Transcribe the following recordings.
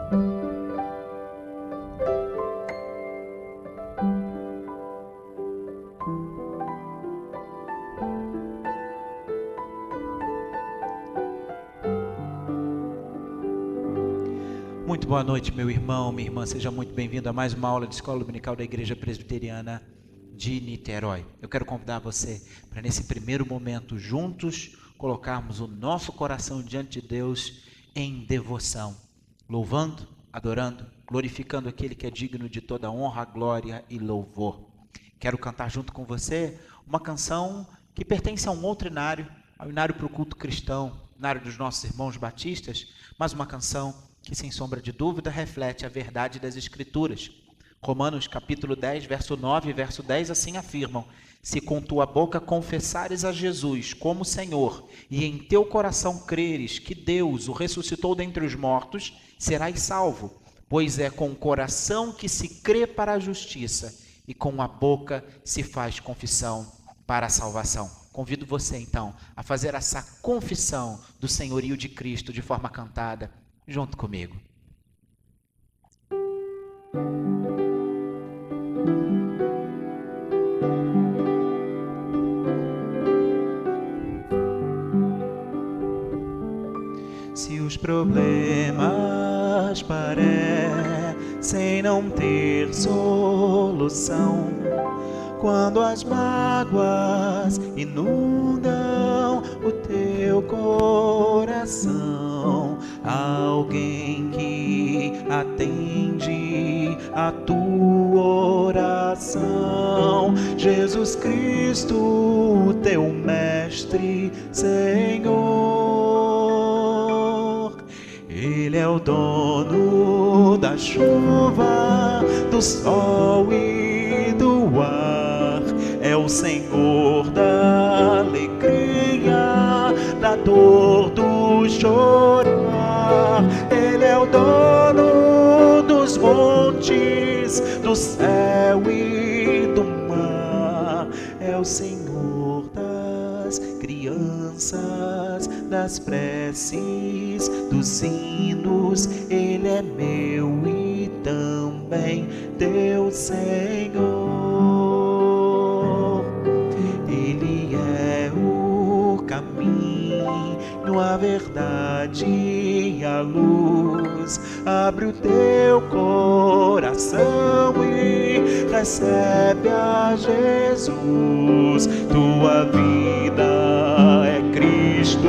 Muito boa noite, meu irmão, minha irmã, seja muito bem-vindo a mais uma aula de Escola Dominical da Igreja Presbiteriana de Niterói. Eu quero convidar você para, nesse primeiro momento, juntos, colocarmos o nosso coração diante de Deus em devoção, louvando, adorando, glorificando aquele que é digno de toda honra, glória e louvor. Quero cantar junto com você uma canção que pertence a um outro inário, ao inário para o culto cristão, inário dos nossos irmãos batistas, mas uma canção que, sem sombra de dúvida, reflete a verdade das Escrituras. Romanos capítulo 10, verso 9 e verso 10 assim afirmam: se com tua boca confessares a Jesus como Senhor e em teu coração creres que Deus o ressuscitou dentre os mortos, serás salvo, pois é com o coração que se crê para a justiça e com a boca se faz confissão para a salvação. Convido você então a fazer essa confissão do senhorio de Cristo de forma cantada junto comigo. Se os problemas parecem não ter solução, quando as mágoas inundam o teu coração, alguém que atende a tua oração, Jesus Cristo, teu Mestre, Senhor. Ele é o dono da chuva, do sol e do ar, é o Senhor da alegria, da dor, do chorar. Ele é o dono dos montes, do céu e do mar, é o Senhor das crianças, das preces, dos hinos. Ele é meu e também teu Senhor. Ele é o caminho, a verdade e a luz. Abre o teu coração e recebe a Jesus. Tua vida é Cristo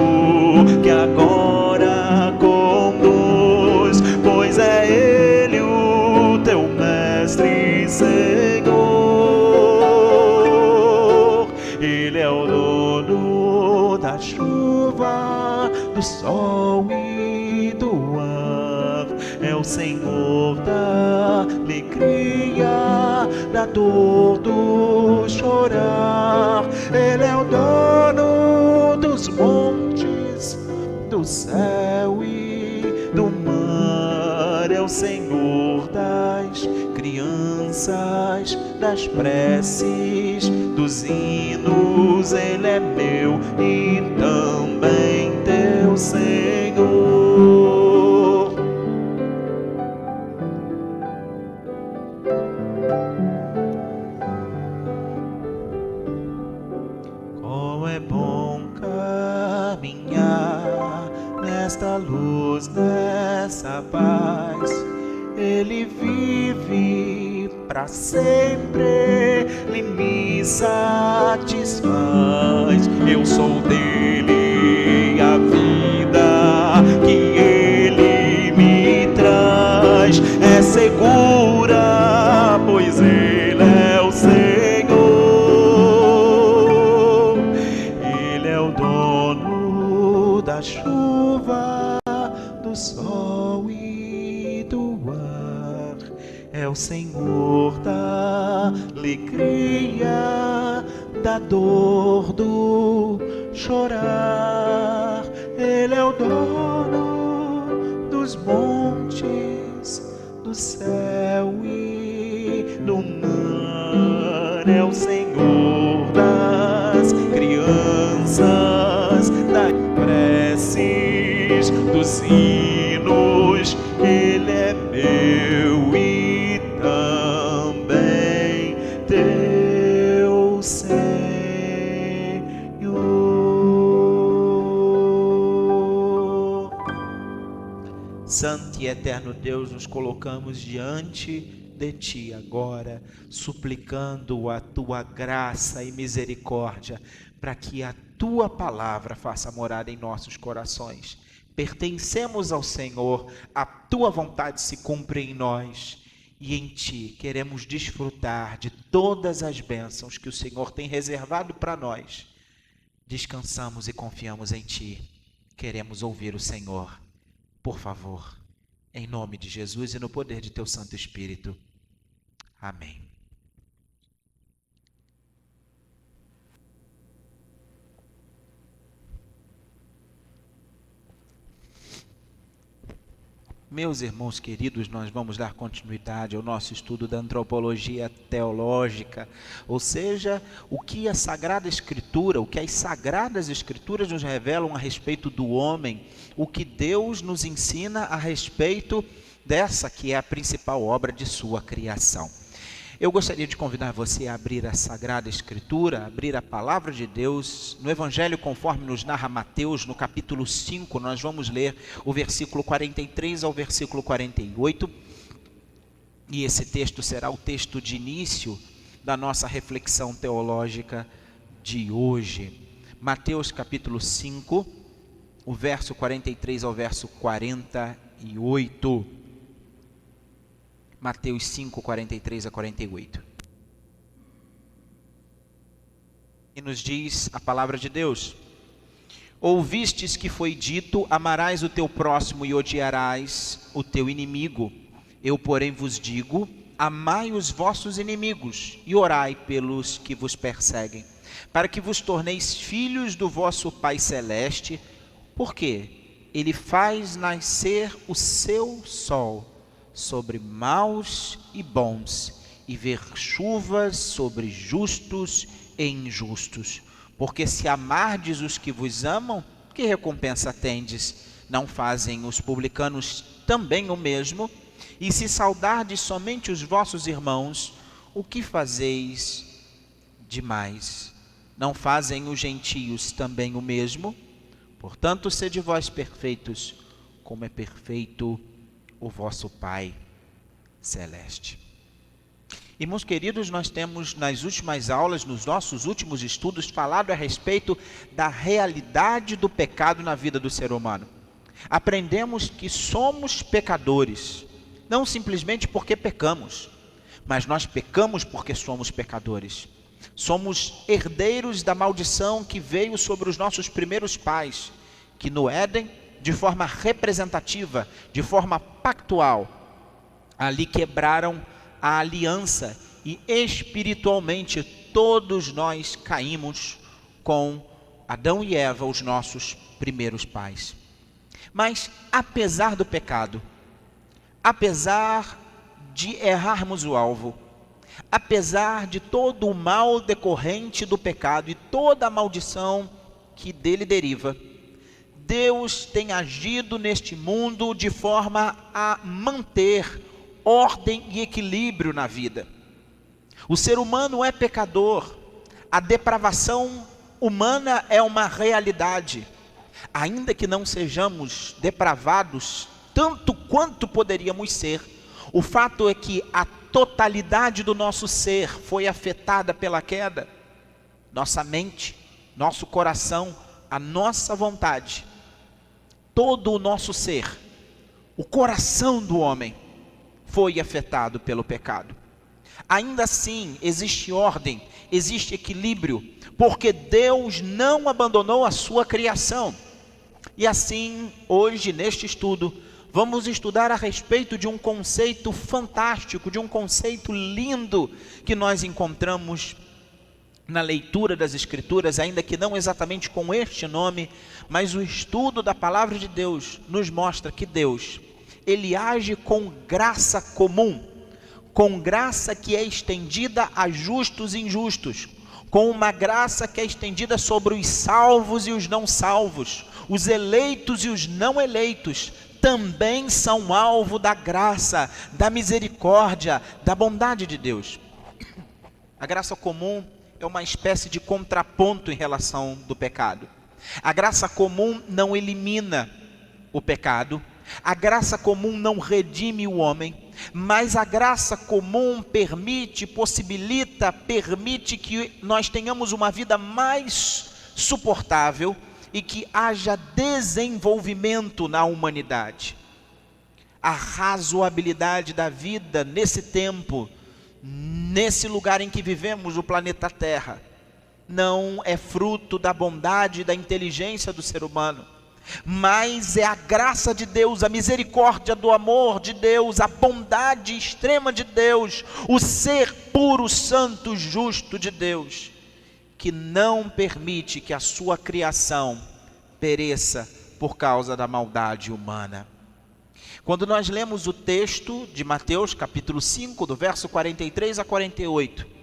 que agora conduz, pois é Ele o teu Mestre e Senhor. Ele é o dono da chuva, do sol e do ar, é o Senhor da alegria, da dor, do chorar. Ele é o dono dos montes, do céu e do mar, é o Senhor das crianças, das preces, dos hinos. Ele é meu e também teu Senhor. Como é bom caminhar nesta luz, nessa paz. Ele vive para sempre, Ele me satisfaz. Eu sou dele, a vida que Ele me traz é segura, pois Ele é o Senhor. Ele é o dono da chuva, do sol e do ar, é o Senhor da alegria, da dor, do chorar. Ele é o dono dos montes, do céu e do mar, é o Senhor das crianças, das preces, dos hinos. Ele é Santo e eterno Deus, nos colocamos diante de Ti agora, suplicando a Tua graça e misericórdia, para que a Tua palavra faça morada em nossos corações. Pertencemos ao Senhor, a Tua vontade se cumpre em nós, e em Ti queremos desfrutar de todas as bênçãos que o Senhor tem reservado para nós. Descansamos e confiamos em Ti. Queremos ouvir o Senhor. Por favor, em nome de Jesus e no poder de Teu Santo Espírito. Amém. Meus irmãos queridos, nós vamos dar continuidade ao nosso estudo da antropologia teológica, ou seja, o que a Sagrada Escritura, o que as Sagradas Escrituras nos revelam a respeito do homem, o que Deus nos ensina a respeito dessa que é a principal obra de sua criação. Eu gostaria de convidar você a abrir a Sagrada Escritura, abrir a Palavra de Deus, no Evangelho conforme nos narra Mateus, no capítulo 5, nós vamos ler o versículo 43 ao versículo 48, e esse texto será o texto de início da nossa reflexão teológica de hoje. Mateus capítulo 5, o verso 43 ao verso 48. Mateus 5, 43 a 48. E nos diz a palavra de Deus: ouvistes que foi dito, amarás o teu próximo e odiarás o teu inimigo. Eu, porém, vos digo, amai os vossos inimigos e orai pelos que vos perseguem, para que vos torneis filhos do vosso Pai Celeste, porque Ele faz nascer o seu sol sobre maus e bons, e ver chuvas sobre justos e injustos. Porque se amardes os que vos amam, que recompensa tendes? Não fazem os publicanos também o mesmo? E se saudardes somente os vossos irmãos, o que fazeis demais? Não fazem os gentios também o mesmo? Portanto, sede vós perfeitos, como é perfeito o vosso Pai Celeste. Irmãos queridos, nós temos nas últimas aulas, nos nossos últimos estudos, falado a respeito da realidade do pecado na vida do ser humano. Aprendemos que somos pecadores, não simplesmente porque pecamos, mas nós pecamos porque somos pecadores. Somos herdeiros da maldição que veio sobre os nossos primeiros pais, que no Éden, de forma representativa, de forma pactual, ali quebraram a aliança e espiritualmente todos nós caímos com Adão e Eva, os nossos primeiros pais. Mas apesar do pecado, apesar de errarmos o alvo, apesar de todo o mal decorrente do pecado e toda a maldição que dele deriva, Deus tem agido neste mundo de forma a manter ordem e equilíbrio na vida. O ser humano é pecador, a depravação humana é uma realidade. Ainda que não sejamos depravados tanto quanto poderíamos ser, o fato é que a totalidade do nosso ser foi afetada pela queda. Nossa mente, nosso coração, a nossa vontade, todo o nosso ser, o coração do homem foi afetado pelo pecado. Ainda assim, existe ordem, existe equilíbrio, porque Deus não abandonou a sua criação. E assim, hoje, neste estudo, vamos estudar a respeito de um conceito fantástico, de um conceito lindo que nós encontramos na leitura das Escrituras, ainda que não exatamente com este nome, mas o estudo da Palavra de Deus nos mostra que Deus, Ele age com graça comum, com graça que é estendida a justos e injustos, com uma graça que é estendida sobre os salvos e os não salvos, os eleitos e os não eleitos, também são alvo da graça, da misericórdia, da bondade de Deus. A graça comum é uma espécie de contraponto em relação do pecado. A graça comum não elimina o pecado, A graça comum não redime o homem, mas a graça comum possibilita que nós tenhamos uma vida mais suportável e que haja desenvolvimento na humanidade. A razoabilidade da vida nesse tempo, nesse lugar em que vivemos, o planeta Terra, não é fruto da bondade e da inteligência do ser humano, mas é a graça de Deus, a misericórdia do amor de Deus, a bondade extrema de Deus, o ser puro, santo, justo de Deus, que não permite que a sua criação pereça por causa da maldade humana. Quando nós lemos o texto de Mateus, capítulo 5, do verso 43 a 48,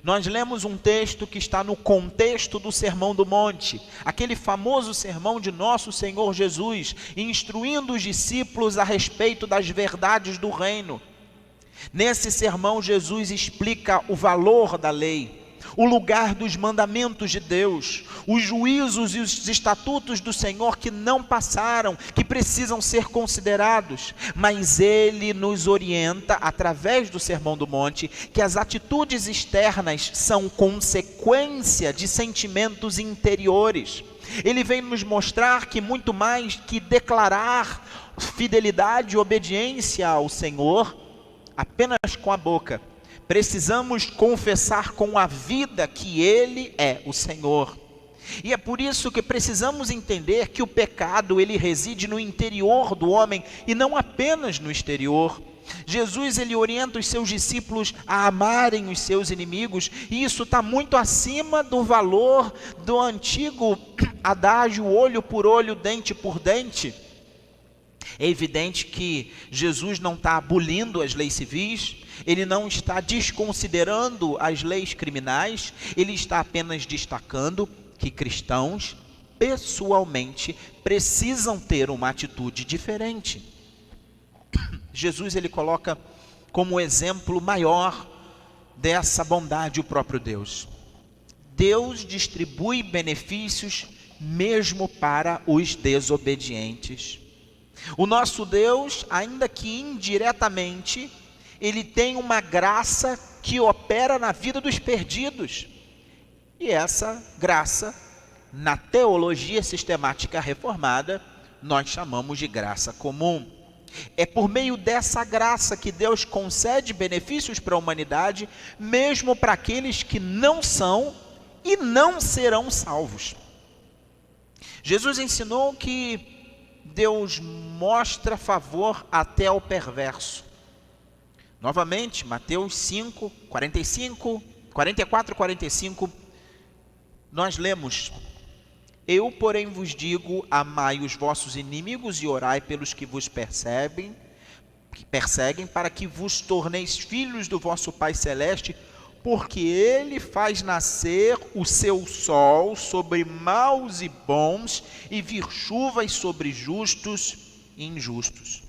nós lemos um texto que está no contexto do Sermão do Monte, aquele famoso sermão de nosso Senhor Jesus, instruindo os discípulos a respeito das verdades do reino. Nesse sermão, Jesus explica o valor da lei, o lugar dos mandamentos de Deus, os juízos e os estatutos do Senhor que não passaram, que precisam ser considerados, mas Ele nos orienta, através do Sermão do Monte, que as atitudes externas são consequência de sentimentos interiores. Ele vem nos mostrar que muito mais que declarar fidelidade e obediência ao Senhor, apenas com a boca, precisamos confessar com a vida que Ele é o Senhor. E é por isso que precisamos entender que o pecado, ele reside no interior do homem e não apenas no exterior. Jesus, ele orienta os seus discípulos a amarem os seus inimigos, e isso está muito acima do valor do antigo adágio olho por olho, dente por dente. É evidente que Jesus não está abolindo as leis civis, ele não está desconsiderando as leis criminais, ele está apenas destacando que cristãos, pessoalmente, precisam ter uma atitude diferente. Jesus, ele coloca como exemplo maior dessa bondade o próprio Deus. Deus distribui benefícios mesmo para os desobedientes. O nosso Deus, ainda que indiretamente, ele tem uma graça que opera na vida dos perdidos. E essa graça, na teologia sistemática reformada, nós chamamos de graça comum. É por meio dessa graça que Deus concede benefícios para a humanidade, mesmo para aqueles que não são e não serão salvos. Jesus ensinou que Deus mostra favor até ao perverso. Novamente, Mateus 5, 44 e 45, nós lemos: Eu, porém, vos digo, amai os vossos inimigos e orai pelos que vos perseguem, para que vos torneis filhos do vosso Pai Celeste, porque Ele faz nascer o seu sol sobre maus e bons, e vir chuvas sobre justos e injustos.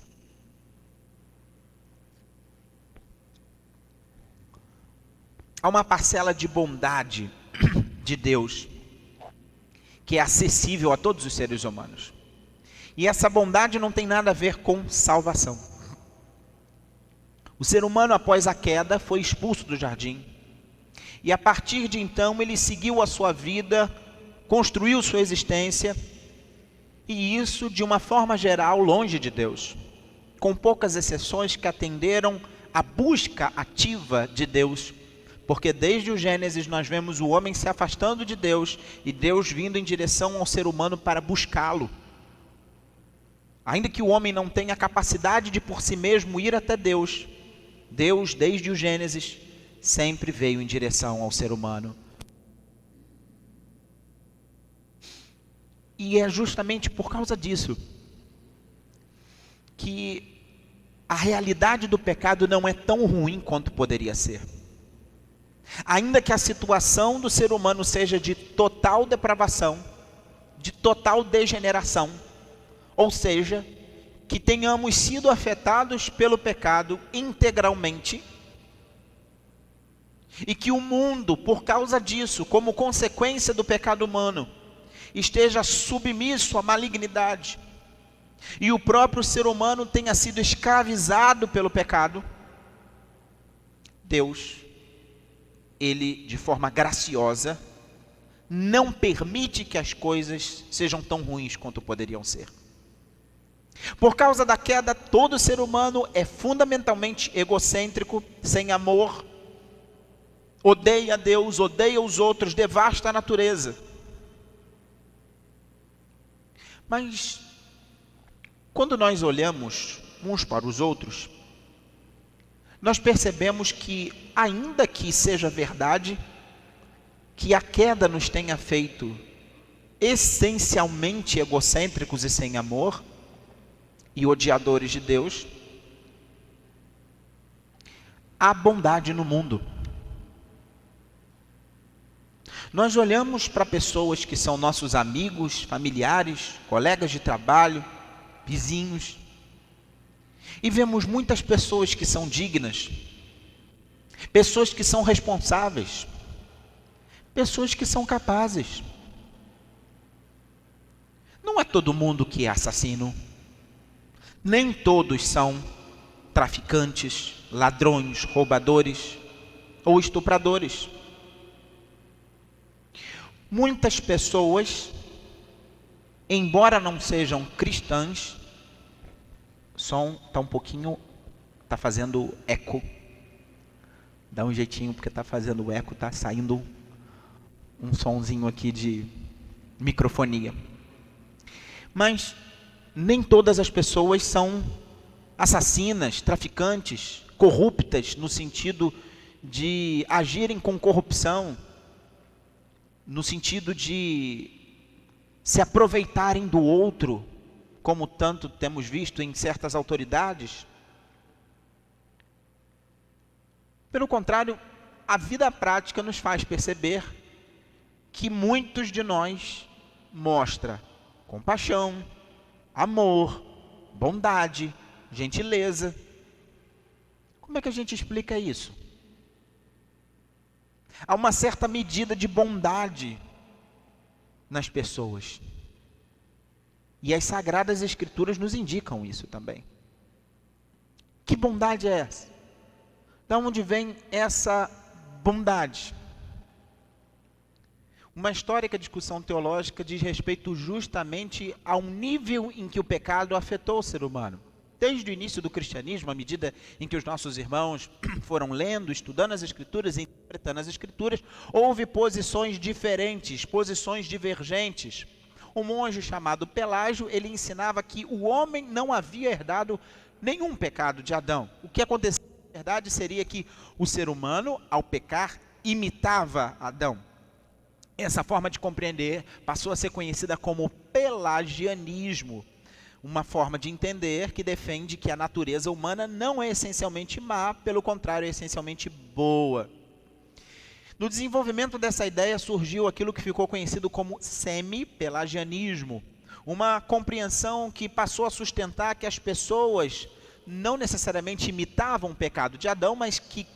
Há uma parcela de bondade de Deus que é acessível a todos os seres humanos. E essa bondade não tem nada a ver com salvação. O ser humano, após a queda, foi expulso do jardim. E a partir de então, ele seguiu a sua vida, construiu sua existência, e isso de uma forma geral, longe de Deus, com poucas exceções que atenderam à busca ativa de Deus. Porque desde o Gênesis nós vemos o homem se afastando de Deus e Deus vindo em direção ao ser humano para buscá-lo. Ainda que o homem não tenha capacidade de por si mesmo ir até Deus, Deus, desde o Gênesis, sempre veio em direção ao ser humano. E é justamente por causa disso que a realidade do pecado não é tão ruim quanto poderia ser. Ainda que a situação do ser humano seja de total depravação, de total degeneração, ou seja, que tenhamos sido afetados pelo pecado integralmente, e que o mundo, por causa disso, como consequência do pecado humano, esteja submisso à malignidade, e o próprio ser humano tenha sido escravizado pelo pecado, Deus, Ele, de forma graciosa, não permite que as coisas sejam tão ruins quanto poderiam ser. Por causa da queda, todo ser humano é fundamentalmente egocêntrico, sem amor, odeia Deus, odeia os outros, devasta a natureza. Mas, quando nós olhamos uns para os outros, nós percebemos que, ainda que seja verdade, que a queda nos tenha feito essencialmente egocêntricos e sem amor, e odiadores de Deus, há bondade no mundo. Nós olhamos para pessoas que são nossos amigos, familiares, colegas de trabalho, vizinhos, e vemos muitas pessoas que são dignas, pessoas que são responsáveis, pessoas que são capazes. Não é todo mundo que é assassino, nem todos são traficantes, ladrões, roubadores ou estupradores. Muitas pessoas, embora não sejam cristãs, som está um pouquinho, está fazendo eco. Dá um jeitinho porque está fazendo eco, está saindo um sonzinho aqui de microfonia. Mas nem todas as pessoas são assassinas, traficantes, corruptas, no sentido de agirem com corrupção, no sentido de se aproveitarem do outro, como tanto temos visto em certas autoridades. Pelo contrário, a vida prática nos faz perceber que muitos de nós mostram compaixão, amor, bondade, gentileza. Como é que a gente explica isso? Há uma certa medida de bondade nas pessoas. E as Sagradas Escrituras nos indicam isso também. Que bondade é essa? De onde vem essa bondade? Uma histórica discussão teológica diz respeito justamente ao nível em que o pecado afetou o ser humano. Desde o início do cristianismo, à medida em que os nossos irmãos foram lendo, estudando as Escrituras e interpretando as Escrituras, houve posições diferentes, posições divergentes. Um monge chamado Pelágio, ele ensinava que o homem não havia herdado nenhum pecado de Adão. O que aconteceu, na verdade, seria que o ser humano, ao pecar, imitava Adão. Essa forma de compreender passou a ser conhecida como pelagianismo, uma forma de entender que defende que a natureza humana não é essencialmente má, pelo contrário, é essencialmente boa. No desenvolvimento dessa ideia surgiu aquilo que ficou conhecido como semi-pelagianismo, uma compreensão que passou a sustentar que as pessoas não necessariamente imitavam o pecado de Adão, mas que,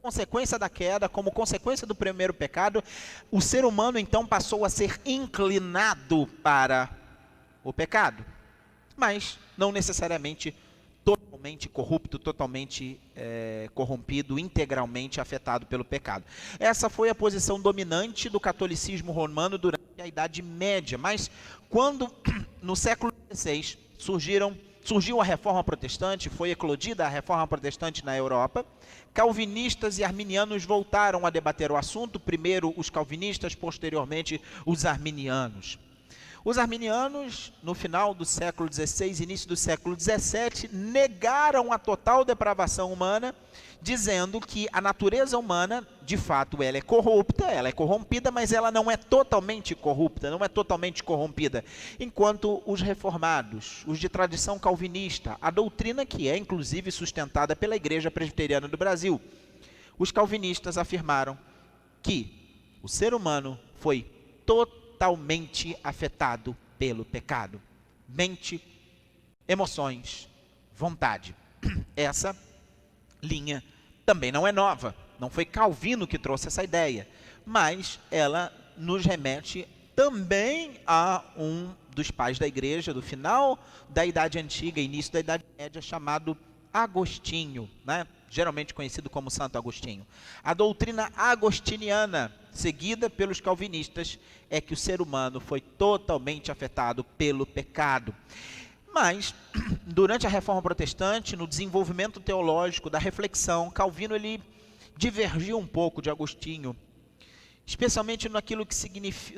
consequência da queda, como consequência do primeiro pecado, o ser humano então passou a ser inclinado para o pecado, mas não necessariamente totalmente corrupto, totalmente corrompido, integralmente afetado pelo pecado. Essa foi a posição dominante do catolicismo romano durante a Idade Média, mas quando no século XVI surgiu a Reforma Protestante, foi eclodida a Reforma Protestante na Europa, calvinistas e arminianos voltaram a debater o assunto, primeiro os calvinistas, posteriormente os arminianos. Os arminianos, no final do século XVI, início do século XVII, negaram a total depravação humana, dizendo que a natureza humana, de fato, ela é corrupta, ela é corrompida, mas ela não é totalmente corrupta, não é totalmente corrompida. Enquanto os reformados, os de tradição calvinista, a doutrina que é, inclusive, sustentada pela Igreja Presbiteriana do Brasil, os calvinistas afirmaram que o ser humano foi totalmente afetado pelo pecado. Mente, emoções, vontade. Essa linha também não é nova. Não foi Calvino que trouxe essa ideia, mas ela nos remete também a um dos pais da igreja, do final da Idade Antiga, início da Idade Média, chamado Agostinho, né? Geralmente conhecido como Santo Agostinho. A doutrina agostiniana, seguida pelos calvinistas, é que o ser humano foi totalmente afetado pelo pecado. Mas, durante a Reforma Protestante, no desenvolvimento teológico da reflexão, Calvino ele divergiu um pouco de Agostinho, especialmente naquilo que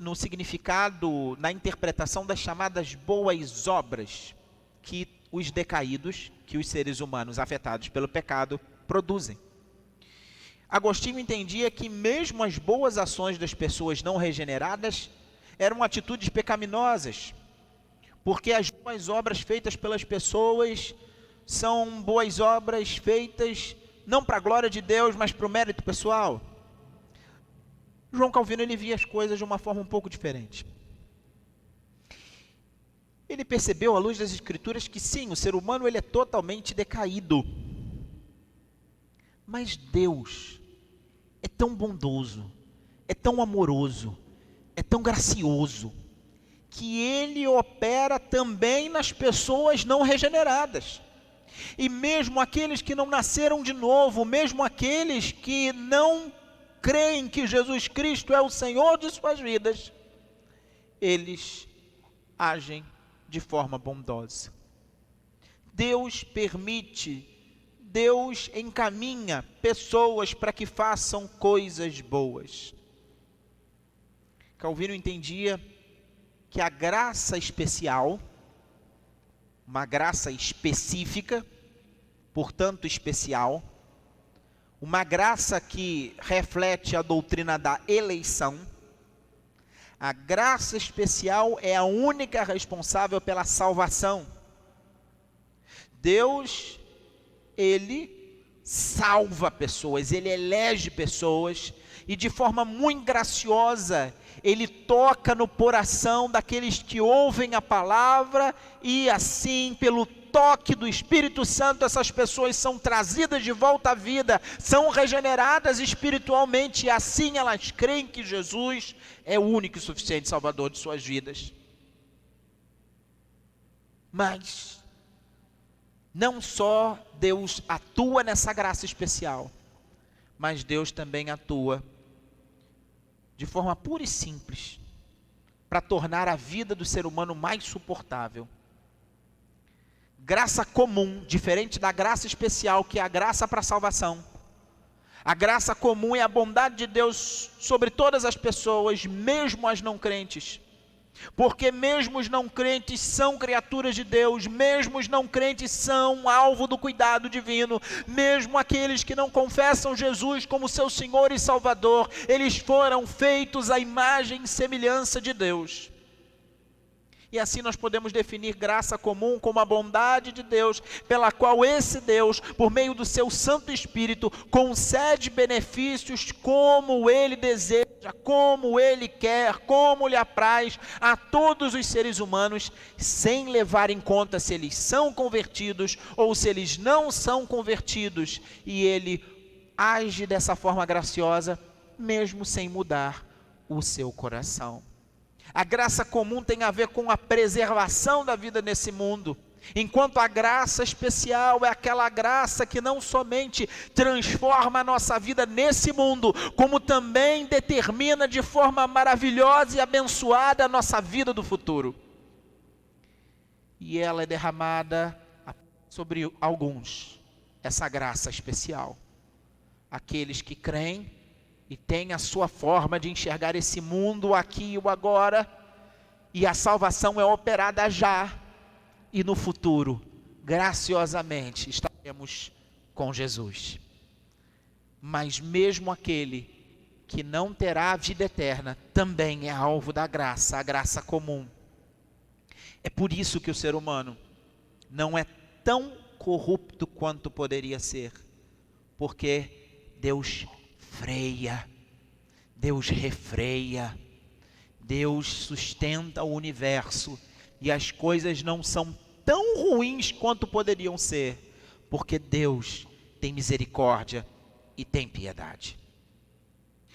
no significado, na interpretação das chamadas boas obras que os decaídos, que os seres humanos afetados pelo pecado, produzem. Agostinho entendia que mesmo as boas ações das pessoas não regeneradas eram atitudes pecaminosas, porque as boas obras feitas pelas pessoas são boas obras feitas não para a glória de Deus, mas para o mérito pessoal. João Calvino ele via as coisas de uma forma um pouco diferente. Ele percebeu à luz das Escrituras que sim, o ser humano ele é totalmente decaído. Mas Deus é tão bondoso, é tão amoroso, é tão gracioso, que Ele opera também nas pessoas não regeneradas. E mesmo aqueles que não nasceram de novo, mesmo aqueles que não creem que Jesus Cristo é o Senhor de suas vidas, eles agem de forma bondosa. Deus permite, Deus encaminha pessoas para que façam coisas boas. Calvino entendia que a graça especial, uma graça específica, portanto especial, uma graça que reflete a doutrina da eleição, a graça especial é a única responsável pela salvação. Deus, Ele salva pessoas, Ele elege pessoas, e de forma muito graciosa, Ele toca no coração daqueles que ouvem a palavra, e assim, pelo toque do Espírito Santo, essas pessoas são trazidas de volta à vida, são regeneradas espiritualmente, e assim elas creem que Jesus é o único e suficiente Salvador de suas vidas. Mas não só Deus atua nessa graça especial, mas Deus também atua de forma pura e simples para tornar a vida do ser humano mais suportável. Graça comum, diferente da graça especial, que é a graça para a salvação. A graça comum é a bondade de Deus sobre todas as pessoas, mesmo as não crentes. Porque mesmo os não crentes são criaturas de Deus, mesmo os não crentes são alvo do cuidado divino, mesmo aqueles que não confessam Jesus como seu Senhor e Salvador, eles foram feitos à imagem e semelhança de Deus. E assim nós podemos definir graça comum como a bondade de Deus, pela qual esse Deus, por meio do seu Santo Espírito, concede benefícios como Ele deseja, como Ele quer, como lhe apraz a todos os seres humanos, sem levar em conta se eles são convertidos ou se eles não são convertidos. E Ele age dessa forma graciosa, mesmo sem mudar o seu coração. A graça comum tem a ver com a preservação da vida nesse mundo, enquanto a graça especial é aquela graça que não somente transforma a nossa vida nesse mundo, como também determina de forma maravilhosa e abençoada a nossa vida do futuro. E ela é derramada sobre alguns, essa graça especial, aqueles que creem e tem a sua forma de enxergar esse mundo aqui e o agora, e a salvação é operada já, e no futuro, graciosamente, estaremos com Jesus. Mas mesmo aquele que não terá a vida eterna, também é alvo da graça, a graça comum. É por isso que o ser humano não é tão corrupto quanto poderia ser, porque Deus freia, Deus refreia, Deus sustenta o universo, e as coisas não são tão ruins quanto poderiam ser, porque Deus tem misericórdia e tem piedade.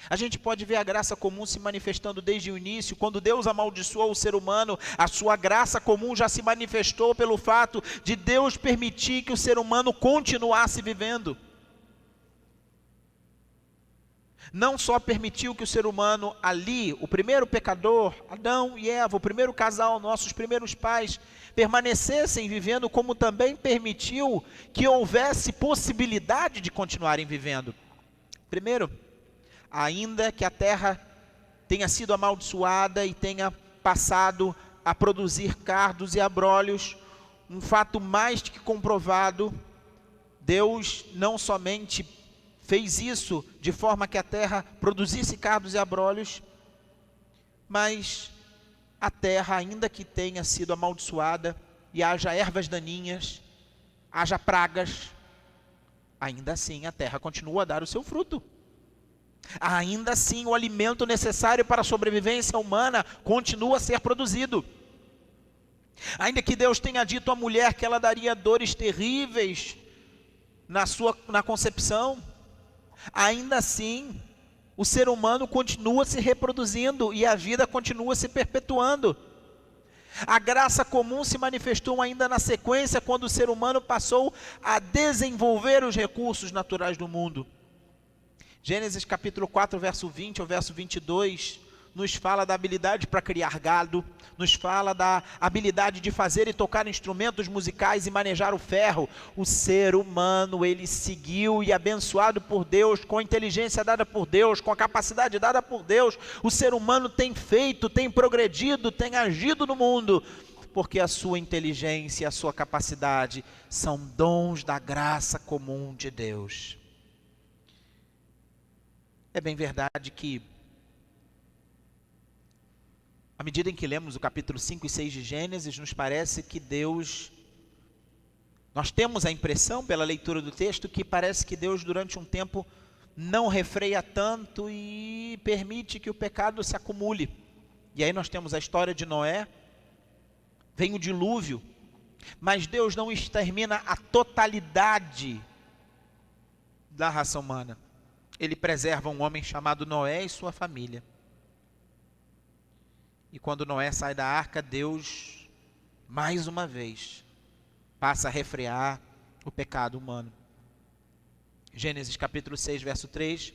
A gente pode ver a graça comum se manifestando desde o início. Quando Deus amaldiçoou o ser humano, a sua graça comum já se manifestou pelo fato de Deus permitir que o ser humano continuasse vivendo. Não só permitiu que o ser humano ali, o primeiro pecador, Adão e Eva, o primeiro casal, nossos primeiros pais, permanecessem vivendo, como também permitiu que houvesse possibilidade de continuarem vivendo. Primeiro, ainda que a terra tenha sido amaldiçoada e tenha passado a produzir cardos e abrolhos, um fato mais do que comprovado, Deus não somente fez isso de forma que a terra produzisse cardos e abrolhos, mas a terra, ainda que tenha sido amaldiçoada e haja ervas daninhas, haja pragas, ainda assim a terra continua a dar o seu fruto. Ainda assim o alimento necessário para a sobrevivência humana continua a ser produzido. Ainda que Deus tenha dito à mulher que ela daria dores terríveis na concepção, ainda assim o ser humano continua se reproduzindo e a vida continua se perpetuando. A graça comum se manifestou ainda na sequência, quando o ser humano passou a desenvolver os recursos naturais do mundo. Gênesis capítulo 4, verso 20 ao verso 22, nos fala da habilidade para criar gado, nos fala da habilidade de fazer e tocar instrumentos musicais e manejar o ferro. O ser humano, ele seguiu e abençoado por Deus, com a inteligência dada por Deus, com a capacidade dada por Deus, o ser humano tem feito, tem progredido, tem agido no mundo, porque a sua inteligência e a sua capacidade são dons da graça comum de Deus. É bem verdade que, à medida em que lemos o capítulo 5 e 6 de Gênesis, nos parece que nós temos a impressão, pela leitura do texto, que parece que Deus durante um tempo não refreia tanto e permite que o pecado se acumule. E aí nós temos a história de Noé, vem o dilúvio, mas Deus não extermina a totalidade da raça humana. Ele preserva um homem chamado Noé e sua família. E quando Noé sai da arca, Deus, mais uma vez, passa a refrear o pecado humano. Gênesis capítulo 6, verso 3,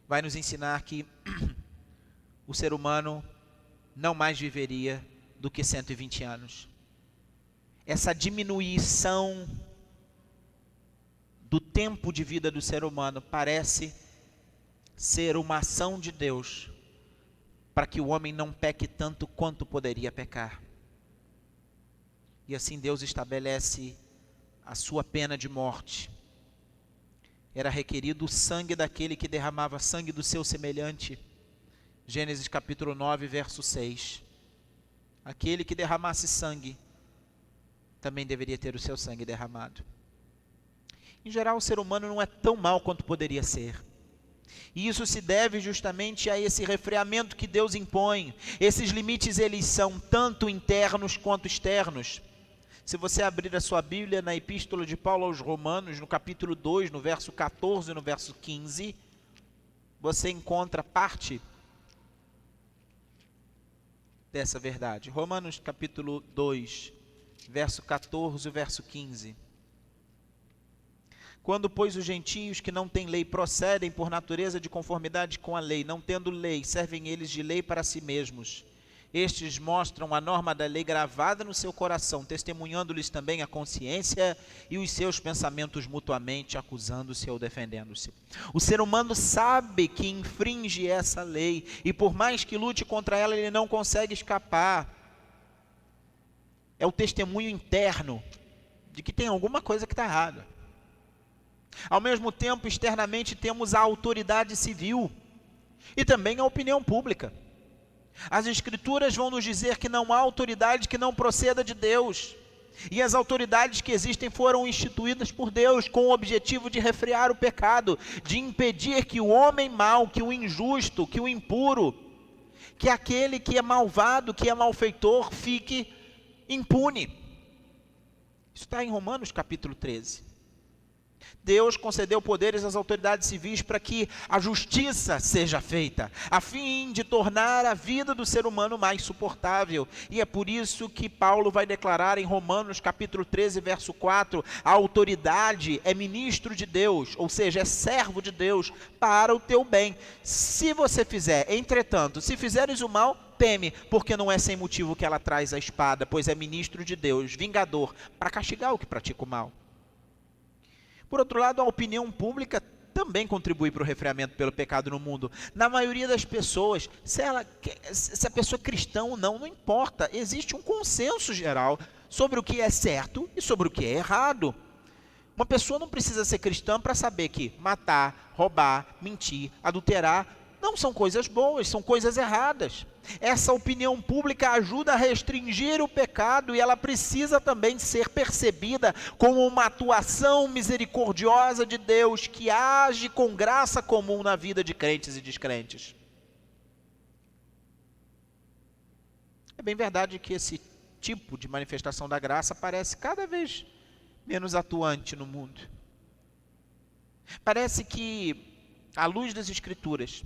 vai nos ensinar que o ser humano não mais viveria do que 120 anos. Essa diminuição do tempo de vida do ser humano parece ser uma ação de Deus para que o homem não peque tanto quanto poderia pecar. E assim Deus estabelece a sua pena de morte. Era requerido o sangue daquele que derramava sangue do seu semelhante. Gênesis capítulo 9, verso 6. Aquele que derramasse sangue também deveria ter o seu sangue derramado. Em geral, o ser humano não é tão mau quanto poderia ser. E isso se deve justamente a esse refreamento que Deus impõe. Esses limites, eles são tanto internos quanto externos. Se você abrir a sua Bíblia na Epístola de Paulo aos Romanos, no capítulo 2, no verso 14 e no verso 15, você encontra parte dessa verdade. Romanos capítulo 2, verso 14 e verso 15. Quando, pois, os gentios que não têm lei procedem por natureza de conformidade com a lei, não tendo lei, servem eles de lei para si mesmos. Estes mostram a norma da lei gravada no seu coração, testemunhando-lhes também a consciência e os seus pensamentos mutuamente, acusando-se ou defendendo-se. O ser humano sabe que infringe essa lei, e por mais que lute contra ela, ele não consegue escapar. É o testemunho interno de que tem alguma coisa que está errada. Ao mesmo tempo, externamente, temos a autoridade civil e também a opinião pública. As Escrituras vão nos dizer que não há autoridade que não proceda de Deus. E as autoridades que existem foram instituídas por Deus com o objetivo de refrear o pecado, de impedir que o homem mau, que o injusto, que o impuro, que aquele que é malvado, que é malfeitor, fique impune. Isso está em Romanos capítulo 13. Deus concedeu poderes às autoridades civis para que a justiça seja feita, a fim de tornar a vida do ser humano mais suportável. E é por isso que Paulo vai declarar em Romanos capítulo 13, verso 4, a autoridade é ministro de Deus, ou seja, é servo de Deus para o teu bem. Se você fizer, entretanto, se fizeres o mal, teme, porque não é sem motivo que ela traz a espada, pois é ministro de Deus, vingador, para castigar o que pratica o mal. Por outro lado, a opinião pública também contribui para o refreamento pelo pecado no mundo. Na maioria das pessoas, se a pessoa é cristã ou não, não importa. Existe um consenso geral sobre o que é certo e sobre o que é errado. Uma pessoa não precisa ser cristã para saber que matar, roubar, mentir, adulterar não são coisas boas, são coisas erradas. Essa opinião pública ajuda a restringir o pecado e ela precisa também ser percebida como uma atuação misericordiosa de Deus que age com graça comum na vida de crentes e descrentes. É bem verdade que esse tipo de manifestação da graça parece cada vez menos atuante no mundo. Parece que, à luz das Escrituras,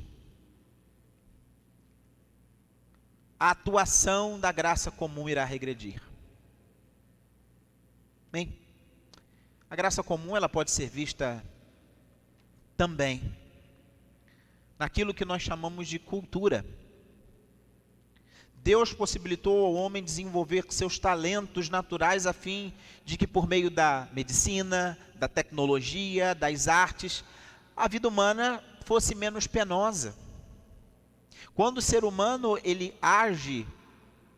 a atuação da graça comum irá regredir. Bem, a graça comum ela pode ser vista também naquilo que nós chamamos de cultura. Deus possibilitou ao homem desenvolver seus talentos naturais a fim de que por meio da medicina, da tecnologia, das artes, a vida humana fosse menos penosa. Quando o ser humano ele age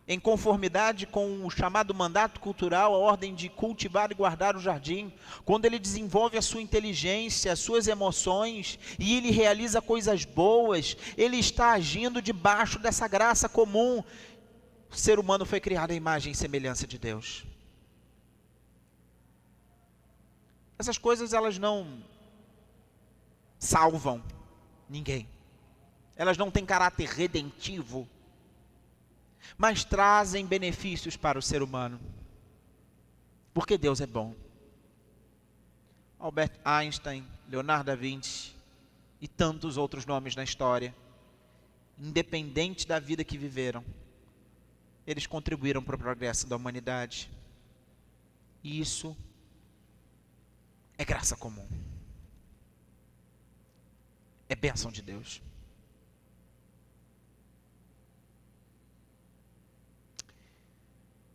em conformidade com o chamado mandato cultural, a ordem de cultivar e guardar o jardim, quando ele desenvolve a sua inteligência, as suas emoções, e ele realiza coisas boas, ele está agindo debaixo dessa graça comum. O ser humano foi criado à imagem e semelhança de Deus. Essas coisas elas não salvam ninguém. Elas não têm caráter redentivo, mas trazem benefícios para o ser humano, porque Deus é bom. Albert Einstein, Leonardo da Vinci e tantos outros nomes na história, independente da vida que viveram, eles contribuíram para o progresso da humanidade. E isso é graça comum. É bênção de Deus.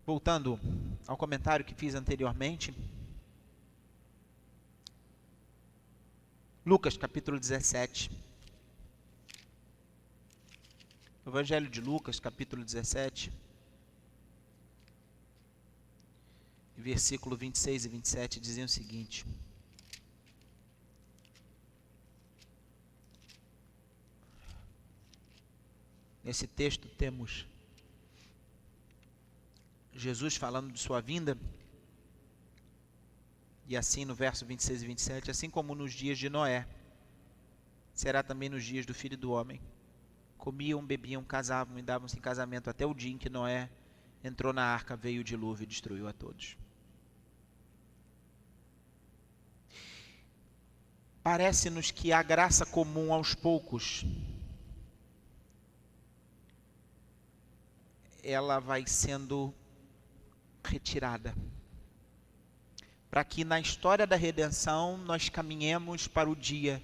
Voltando ao comentário que fiz anteriormente, Lucas capítulo 17. Evangelho de Lucas capítulo 17, versículo 26 e 27 dizem o seguinte: nesse texto temos Jesus falando de sua vinda, e assim no verso 26 e 27, assim como nos dias de Noé, será também nos dias do Filho do Homem. Comiam, bebiam, casavam e davam-se em casamento até o dia em que Noé entrou na arca, veio o dilúvio e destruiu a todos. Parece-nos que a graça comum aos poucos, ela vai sendo retirada, para que na história da redenção nós caminhemos para o dia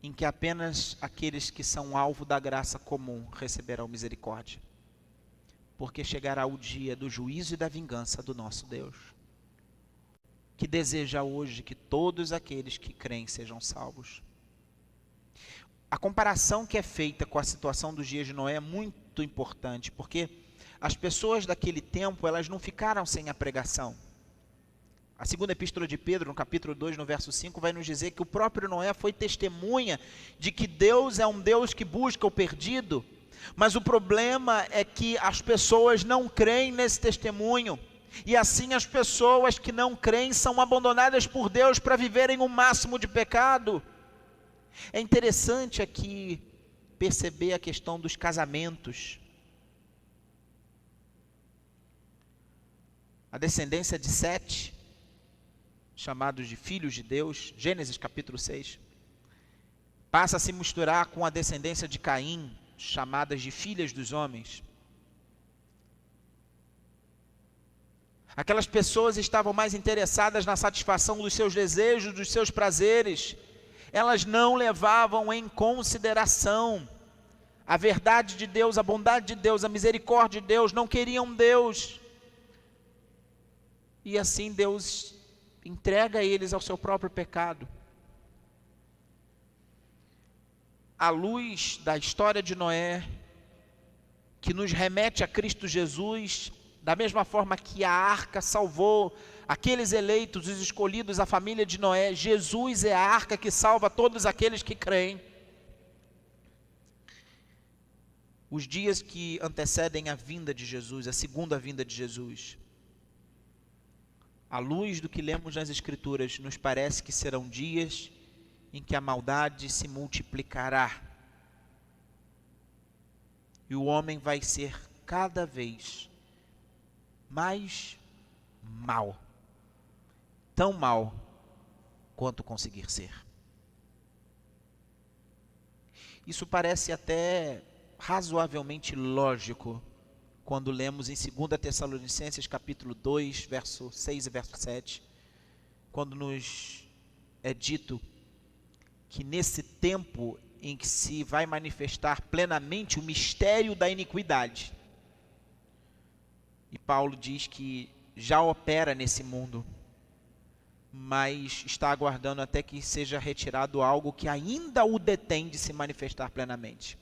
em que apenas aqueles que são alvo da graça comum receberão misericórdia, porque chegará o dia do juízo e da vingança do nosso Deus, que deseja hoje que todos aqueles que creem sejam salvos. A comparação que é feita com a situação dos dias de Noé é muito importante, porque as pessoas daquele tempo, elas não ficaram sem a pregação. A segunda epístola de Pedro, no capítulo 2, no verso 5, vai nos dizer que o próprio Noé foi testemunha de que Deus é um Deus que busca o perdido, mas o problema é que as pessoas não creem nesse testemunho, e assim as pessoas que não creem são abandonadas por Deus para viverem o máximo de pecado. É interessante aqui perceber a questão dos casamentos. A descendência de Sete chamados de filhos de Deus, Gênesis capítulo 6, passa a se misturar com a descendência de Caim, chamadas de filhas dos homens. Aquelas pessoas estavam mais interessadas na satisfação dos seus desejos, dos seus prazeres. Elas não levavam em consideração a verdade de Deus, a bondade de Deus, a misericórdia de Deus, não queriam Deus. E assim Deus entrega eles ao seu próprio pecado. À luz da história de Noé, que nos remete a Cristo Jesus, da mesma forma que a arca salvou aqueles eleitos, os escolhidos, a família de Noé, Jesus é a arca que salva todos aqueles que creem. Os dias que antecedem a vinda de Jesus, a segunda vinda de Jesus, à luz do que lemos nas Escrituras, nos parece que serão dias em que a maldade se multiplicará. E o homem vai ser cada vez mais mal. Tão mal quanto conseguir ser. Isso parece até razoavelmente lógico quando lemos em 2 Tessalonicenses capítulo 2, verso 6 e verso 7, quando nos é dito que nesse tempo em que se vai manifestar plenamente o mistério da iniquidade, e Paulo diz que já opera nesse mundo, mas está aguardando até que seja retirado algo que ainda o detém de se manifestar plenamente.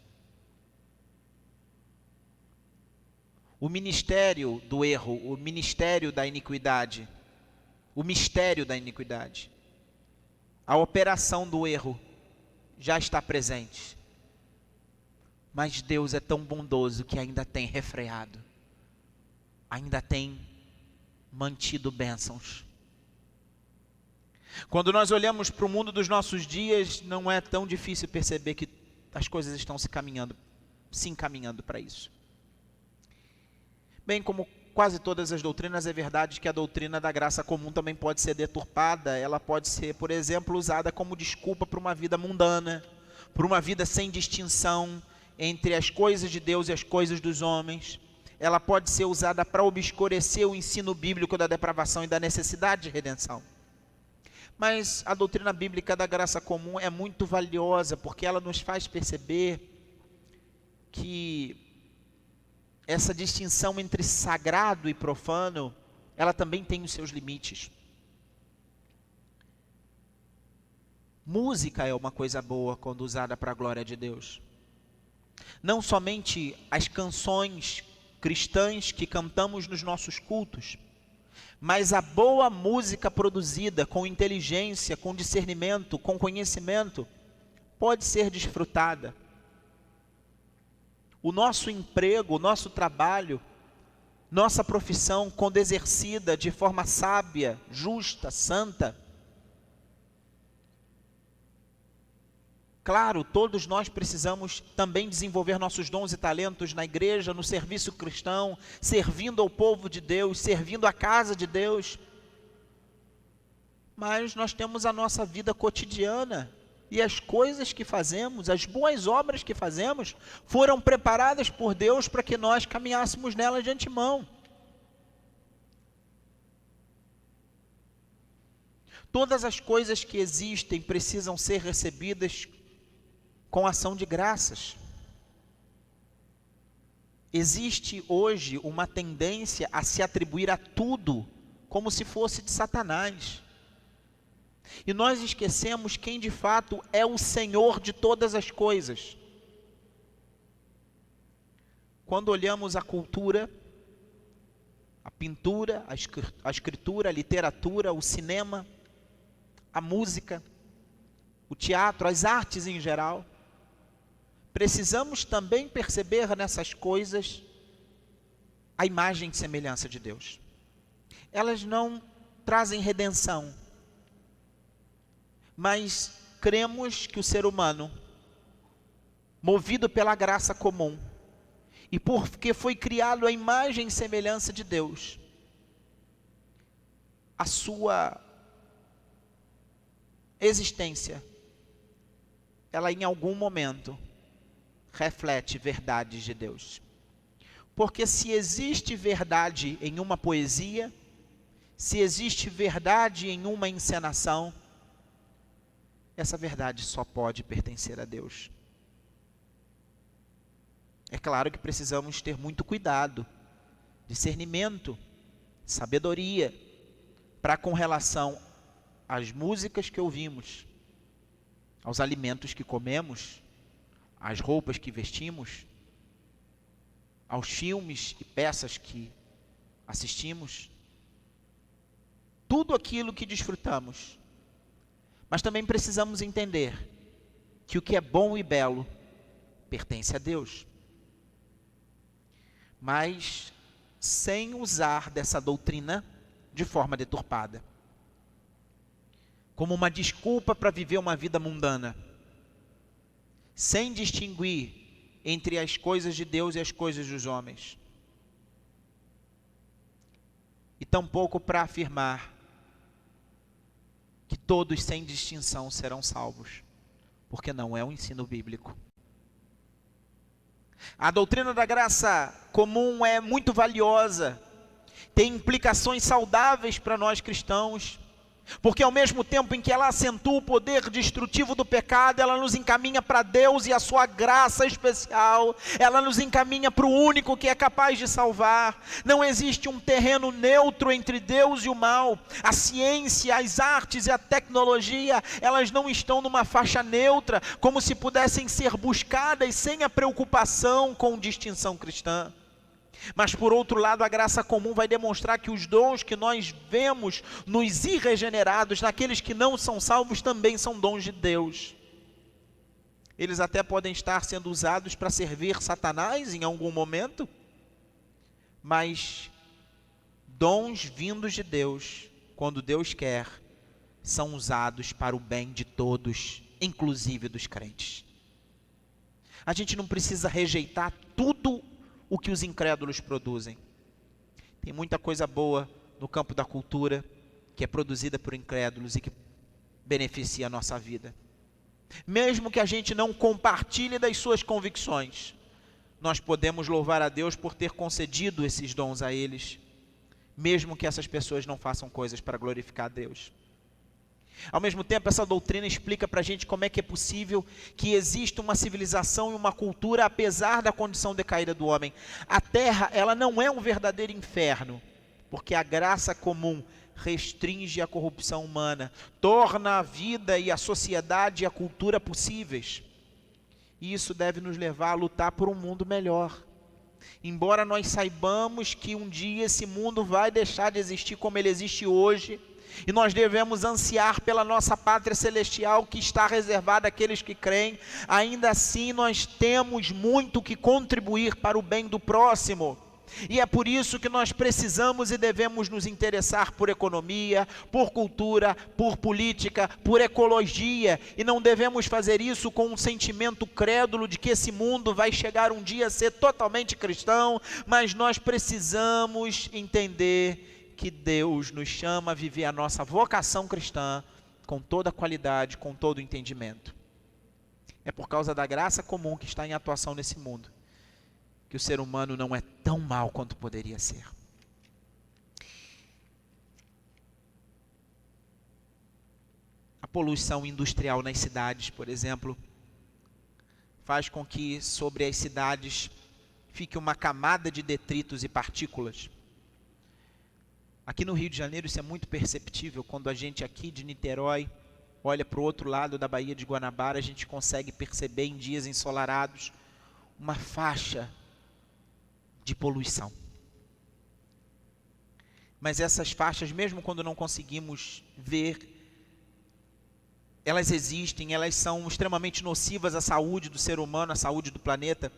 O ministério do erro, o ministério da iniquidade, o mistério da iniquidade, a operação do erro já está presente. Mas Deus é tão bondoso que ainda tem refreado, ainda tem mantido bênçãos. Quando nós olhamos para o mundo dos nossos dias, não é tão difícil perceber que as coisas estão se encaminhando para isso. Bem, como quase todas as doutrinas, é verdade que a doutrina da graça comum também pode ser deturpada. Ela pode ser, por exemplo, usada como desculpa para uma vida mundana, para uma vida sem distinção entre as coisas de Deus e as coisas dos homens. Ela pode ser usada para obscurecer o ensino bíblico da depravação e da necessidade de redenção. Mas a doutrina bíblica da graça comum é muito valiosa, porque ela nos faz perceber que essa distinção entre sagrado e profano, ela também tem os seus limites. Música é uma coisa boa quando usada para a glória de Deus. Não somente as canções cristãs que cantamos nos nossos cultos, mas a boa música produzida com inteligência, com discernimento, com conhecimento, pode ser desfrutada. O nosso emprego, o nosso trabalho, nossa profissão, quando exercida de forma sábia, justa, santa. Claro, todos nós precisamos também desenvolver nossos dons e talentos na igreja, no serviço cristão, servindo ao povo de Deus, servindo a casa de Deus. Mas nós temos a nossa vida cotidiana. E as coisas que fazemos, as boas obras que fazemos, foram preparadas por Deus para que nós caminhássemos nelas de antemão. Todas as coisas que existem precisam ser recebidas com ação de graças. Existe hoje uma tendência a se atribuir a tudo como se fosse de Satanás. E nós esquecemos quem de fato é o Senhor de todas as coisas. Quando olhamos a cultura, a pintura, a escritura, a literatura, o cinema, a música, o teatro, as artes em geral, precisamos também perceber nessas coisas a imagem e semelhança de Deus. Elas não trazem redenção, mas cremos que o ser humano, movido pela graça comum, e porque foi criado à imagem e semelhança de Deus, a sua existência, ela em algum momento reflete verdades de Deus. Porque se existe verdade em uma poesia, se existe verdade em uma encenação, essa verdade só pode pertencer a Deus. É claro que precisamos ter muito cuidado, discernimento, sabedoria, para com relação às músicas que ouvimos, aos alimentos que comemos, às roupas que vestimos, aos filmes e peças que assistimos, tudo aquilo que desfrutamos. Mas também precisamos entender que o que é bom e belo pertence a Deus. Mas sem usar dessa doutrina de forma deturpada, como uma desculpa para viver uma vida mundana, sem distinguir entre as coisas de Deus e as coisas dos homens, e tampouco para afirmar que todos sem distinção serão salvos, porque não é o ensino bíblico. A doutrina da graça comum é muito valiosa, tem implicações saudáveis para nós cristãos, porque ao mesmo tempo em que ela acentua o poder destrutivo do pecado, ela nos encaminha para Deus e a sua graça especial, ela nos encaminha para o único que é capaz de salvar. Não existe um terreno neutro entre Deus e o mal. A ciência, as artes e a tecnologia, elas não estão numa faixa neutra, como se pudessem ser buscadas sem a preocupação com distinção cristã. Mas por outro lado, a graça comum vai demonstrar que os dons que nós vemos nos irregenerados, naqueles que não são salvos, também são dons de Deus. Eles até podem estar sendo usados para servir Satanás em algum momento, mas dons vindos de Deus, quando Deus quer, são usados para o bem de todos, inclusive dos crentes. A gente não precisa rejeitar tudo o que os incrédulos produzem. Tem muita coisa boa no campo da cultura que é produzida por incrédulos e que beneficia a nossa vida. Mesmo que a gente não compartilhe das suas convicções, nós podemos louvar a Deus por ter concedido esses dons a eles, mesmo que essas pessoas não façam coisas para glorificar a Deus. Ao mesmo tempo, essa doutrina explica para a gente como é que é possível que exista uma civilização e uma cultura apesar da condição decaída do homem. A terra, ela não é um verdadeiro inferno, porque a graça comum restringe a corrupção humana, torna a vida e a sociedade e a cultura possíveis. E isso deve nos levar a lutar por um mundo melhor. Embora nós saibamos que um dia esse mundo vai deixar de existir como ele existe hoje, e nós devemos ansiar pela nossa pátria celestial que está reservada àqueles que creem, ainda assim nós temos muito que contribuir para o bem do próximo. E é por isso que nós precisamos e devemos nos interessar por economia, por cultura, por política, por ecologia, e não devemos fazer isso com um sentimento crédulo de que esse mundo vai chegar um dia a ser totalmente cristão, mas nós precisamos entender que Deus nos chama a viver a nossa vocação cristã com toda a qualidade, com todo o entendimento. É por causa da graça comum que está em atuação nesse mundo que o ser humano não é tão mau quanto poderia ser. A poluição industrial nas cidades, por exemplo, faz com que sobre as cidades fique uma camada de detritos e partículas. Aqui no Rio de Janeiro isso é muito perceptível. Quando a gente aqui de Niterói olha para o outro lado da Baía de Guanabara, a gente consegue perceber em dias ensolarados uma faixa de poluição. Mas essas faixas, mesmo quando não conseguimos ver, elas existem, elas são extremamente nocivas à saúde do ser humano, à saúde do planeta.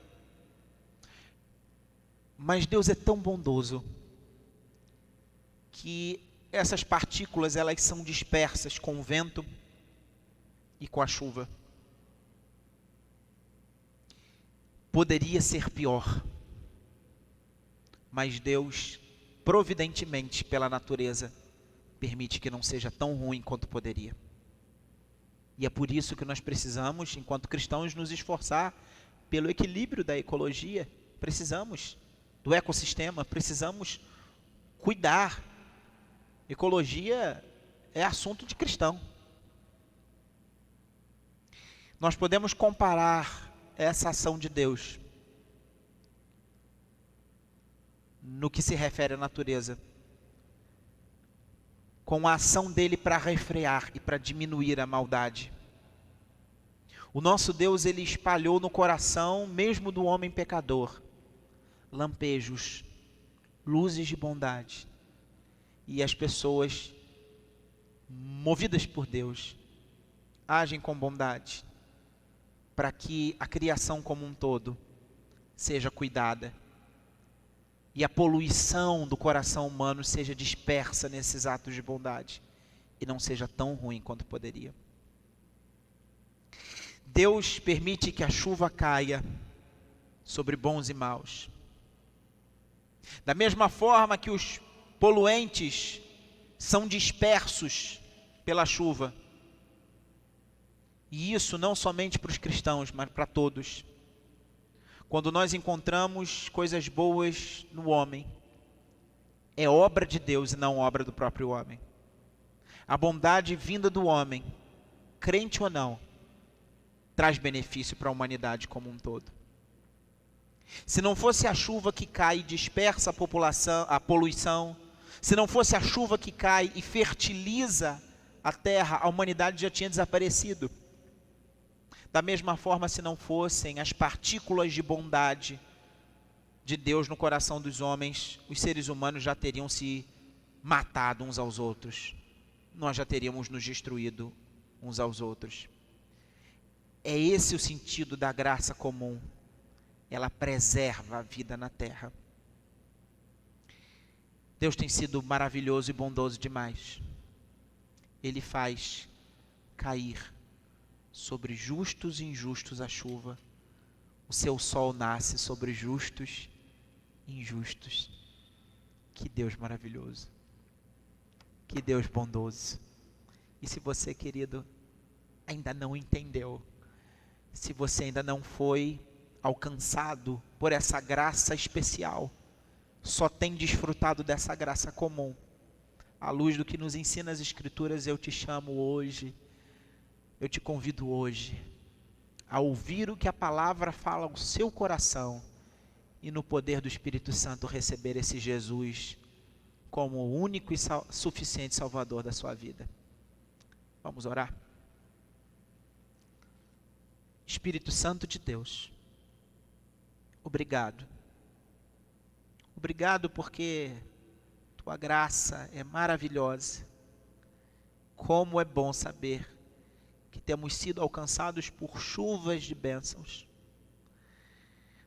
Mas Deus é tão bondoso que essas partículas, elas são dispersas com o vento e com a chuva. Poderia ser pior, mas Deus, providentemente pela natureza, permite que não seja tão ruim quanto poderia. E é por isso que nós precisamos, enquanto cristãos, nos esforçar pelo equilíbrio da ecologia. Precisamos do ecossistema, precisamos cuidar. Ecologia é assunto de cristão. Nós podemos comparar essa ação de Deus no que se refere à natureza com a ação dele para refrear e para diminuir a maldade. O nosso Deus, ele espalhou no coração mesmo do homem pecador lampejos, luzes de bondade, e as pessoas movidas por Deus agem com bondade para que a criação como um todo seja cuidada e a poluição do coração humano seja dispersa nesses atos de bondade e não seja tão ruim quanto poderia. Deus permite que a chuva caia sobre bons e maus. Da mesma forma que os poluentes são dispersos pela chuva. E isso não somente para os cristãos, mas para todos. Quando nós encontramos coisas boas no homem, é obra de Deus e não obra do próprio homem. A bondade vinda do homem, crente ou não, traz benefício para a humanidade como um todo. Se não fosse a chuva que cai e dispersa a população, a poluição, se não fosse a chuva que cai e fertiliza a terra, a humanidade já tinha desaparecido. Da mesma forma, se não fossem as partículas de bondade de Deus no coração dos homens, os seres humanos já teriam se matado uns aos outros. Nós já teríamos nos destruído uns aos outros. É esse o sentido da graça comum. Ela preserva a vida na terra. Deus tem sido maravilhoso e bondoso demais. Ele faz cair sobre justos e injustos a chuva. O seu sol nasce sobre justos e injustos. Que Deus maravilhoso. Que Deus bondoso. E se você, querido, ainda não entendeu, se você ainda não foi alcançado por essa graça especial, só tem desfrutado dessa graça comum, à luz do que nos ensina as Escrituras, eu te chamo hoje, eu te convido hoje a ouvir o que a palavra fala ao seu coração e no poder do Espírito Santo receber esse Jesus como o único e suficiente Salvador da sua vida. Vamos orar? Espírito Santo de Deus, obrigado. Obrigado porque tua graça é maravilhosa. Como é bom saber que temos sido alcançados por chuvas de bênçãos.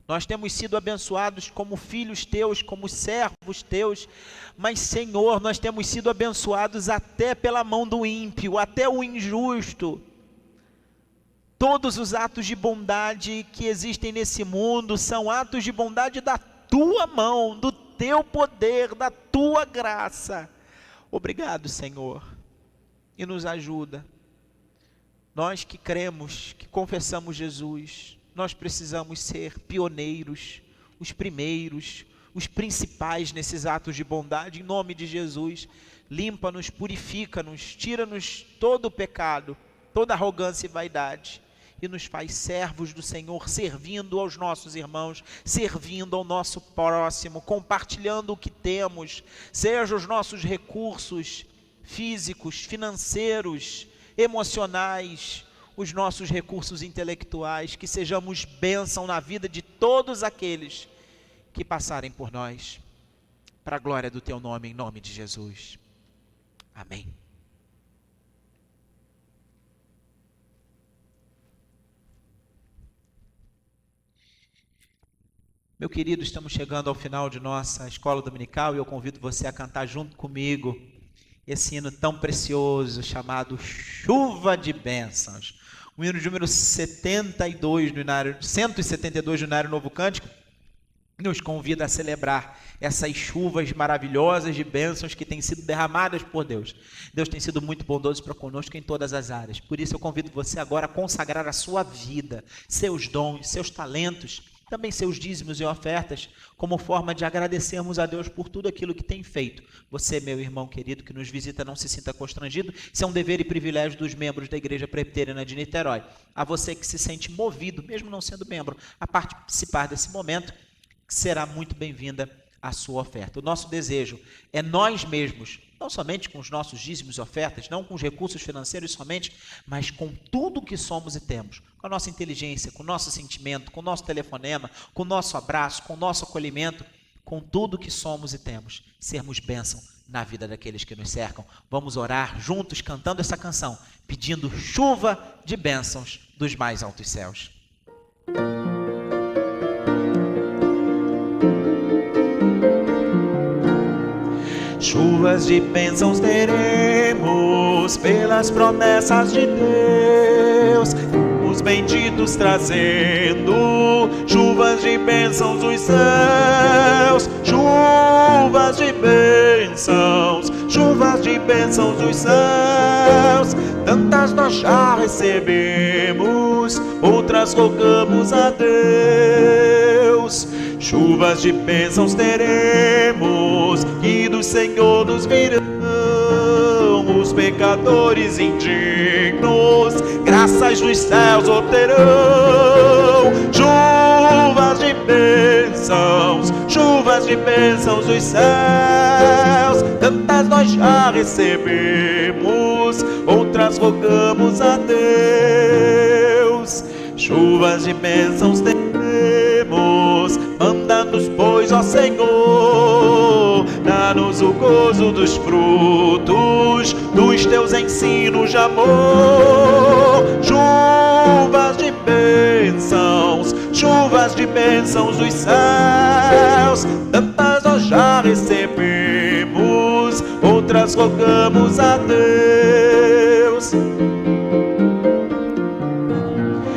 Nós temos sido abençoados como filhos teus, como servos teus, mas, Senhor, nós temos sido abençoados até pela mão do ímpio, até o injusto. Todos os atos de bondade que existem nesse mundo são atos de bondade da tua mão, do teu poder, da tua graça. Obrigado, Senhor, e nos ajuda. Nós que cremos, que confessamos Jesus, nós precisamos ser pioneiros, os primeiros, os principais nesses atos de bondade, em nome de Jesus. Limpa-nos, purifica-nos, tira-nos todo o pecado, toda arrogância e vaidade, e nos faz servos do Senhor, servindo aos nossos irmãos, servindo ao nosso próximo, compartilhando o que temos, seja os nossos recursos físicos, financeiros, emocionais, os nossos recursos intelectuais, que sejamos bênção na vida de todos aqueles que passarem por nós, para a glória do teu nome, em nome de Jesus. Amém. Meu querido, estamos chegando ao final de nossa escola dominical e eu convido você a cantar junto comigo esse hino tão precioso chamado Chuva de Bênçãos. O hino de número 172 do Inário Novo Cântico. nos convida a celebrar essas chuvas maravilhosas de bênçãos que têm sido derramadas por Deus. Deus tem sido muito bondoso para conosco em todas as áreas. Por isso eu convido você agora a consagrar a sua vida, seus dons, seus talentos, também seus dízimos e ofertas, como forma de agradecermos a Deus por tudo aquilo que tem feito. Você, meu irmão querido, que nos visita, não se sinta constrangido. Isso é um dever e privilégio dos membros da Igreja Presbiteriana de Niterói. A você que se sente movido, mesmo não sendo membro, a participar desse momento, será muito bem-vinda a sua oferta. O nosso desejo é nós mesmos, não somente com os nossos dízimos e ofertas, não com os recursos financeiros somente, mas com tudo que somos e temos, com a nossa inteligência, com o nosso sentimento, com o nosso telefonema, com o nosso abraço, com o nosso acolhimento, com tudo que somos e temos, sermos bênção na vida daqueles que nos cercam. Vamos orar juntos cantando essa canção, pedindo chuva de bênçãos dos mais altos céus. Chuvas de bênçãos teremos pelas promessas de Deus, os benditos trazendo chuvas de bênçãos dos céus, chuvas de bênçãos dos céus. Tantas nós já recebemos, outras rogamos a Deus. Chuvas de bênçãos teremos, que do Senhor nos virão os pecadores indignos, graças dos céus obterão. Chuvas de bênçãos dos céus, tantas nós já recebemos, outras rogamos a Deus. Chuvas de bênçãos teremos, manda-nos, pois, ó Senhor, dá-nos o gozo dos frutos dos teus ensinos de amor. Chuvas de bênçãos dos céus, tantas nós já recebemos, outras rogamos a Deus.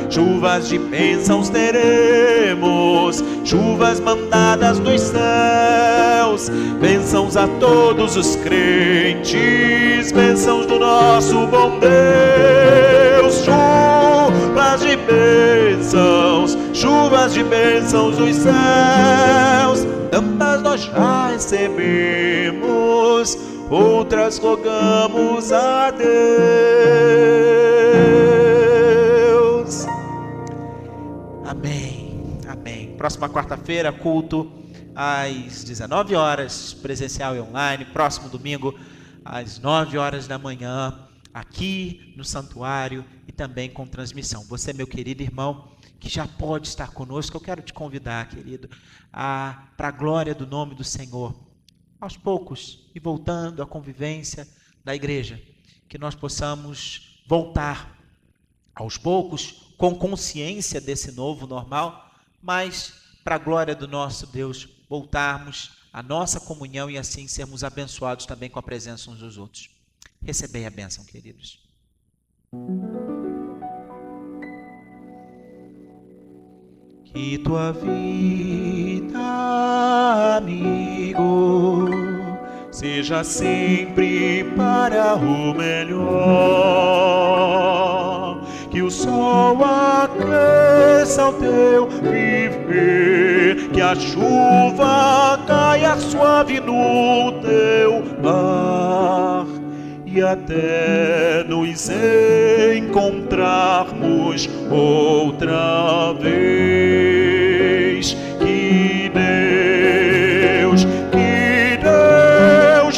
Chuvas de bênçãos teremos, chuvas mandadas dos céus, bênçãos a todos os crentes, bênçãos do nosso bom Deus. Chuvas de bênçãos dos céus, tantas nós já recebemos, outras rogamos a Deus. Amém, amém. Próxima quarta-feira, culto às 19 horas, presencial e online. Próximo domingo, às 9 horas da manhã, aqui no santuário e também com transmissão. Você, meu querido irmão, que já pode estar conosco, eu quero te convidar, querido, para a glória do nome do Senhor, aos poucos, e voltando à convivência da igreja, que nós possamos voltar aos poucos, com consciência desse novo normal, mas para a glória do nosso Deus, voltarmos à nossa comunhão e assim sermos abençoados também com a presença uns dos outros. Recebei a bênção, queridos. Que tua vida, amigo, seja sempre para o melhor. Que o sol aqueça o teu viver, que a chuva caia suave no teu lar, e até nos encontrarmos outra vez. Que Deus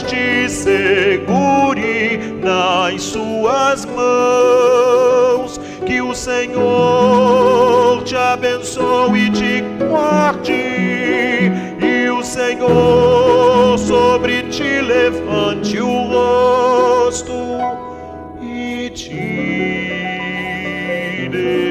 te segure nas suas mãos, que o Senhor te abençoe e te guarde, e o Senhor sobre ti levante o rosto e te dê